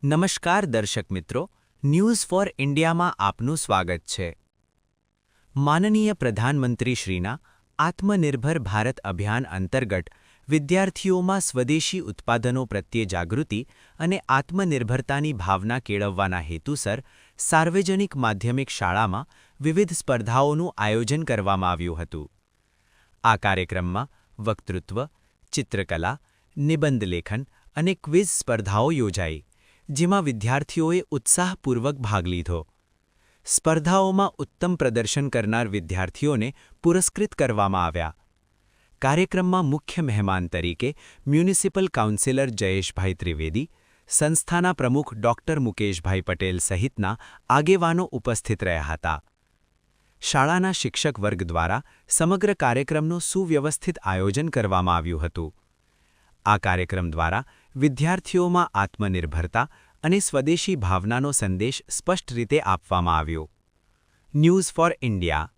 નમસ્કાર દર્શક મિત્રો, ન્યૂઝ ફોર ઇન્ડિયામાં આપનું સ્વાગત છે. માનનીય પ્રધાનમંત્રીશ્રીના આત્મનિર્ભર ભારત અભિયાન અંતર્ગત વિદ્યાર્થીઓમાં સ્વદેશી ઉત્પાદનો પ્રત્યે જાગૃતિ અને આત્મનિર્ભરતાની ભાવના કેળવવાના હેતુસર સાર્વજનિક માધ્યમિક શાળામાં વિવિધ સ્પર્ધાઓનું આયોજન કરવામાં આવ્યું હતું. આ કાર્યક્રમમાં વક્તૃત્વ, ચિત્રકલા, નિબંધ લેખન અને ક્વિઝ સ્પર્ધાઓ યોજાઈ, જેમાં વિદ્યાર્થીઓએ ઉત્સાહપૂર્વક ભાગ લીધો. સ્પર્ધાઓમાં ઉત્તમ પ્રદર્શન કરનાર વિદ્યાર્થીઓને પુરસ્કૃત કરવામાં આવ્યા. કાર્યક્રમમાં મુખ્ય મહેમાન તરીકે મ્યુનિસિપલ કાઉન્સિલર જયેશભાઈ ત્રિવેદી, સંસ્થાના પ્રમુખ ડોક્ટર મુકેશભાઈ પટેલ સહિતના આગેવાનો ઉપસ્થિત રહ્યા હતા. શાળાના શિક્ષક વર્ગ દ્વારા સમગ્ર કાર્યક્રમનું સુવ્યવસ્થિત આયોજન કરવામાં આવ્યું હતું. આ કાર્યક્રમ દ્વારા વિદ્યાર્થીઓમાં આત્મનિર્ભરતા અને સ્વદેશી ભાવનાનો સંદેશ સ્પષ્ટ રીતે આપવામાં આવ્યો. News for India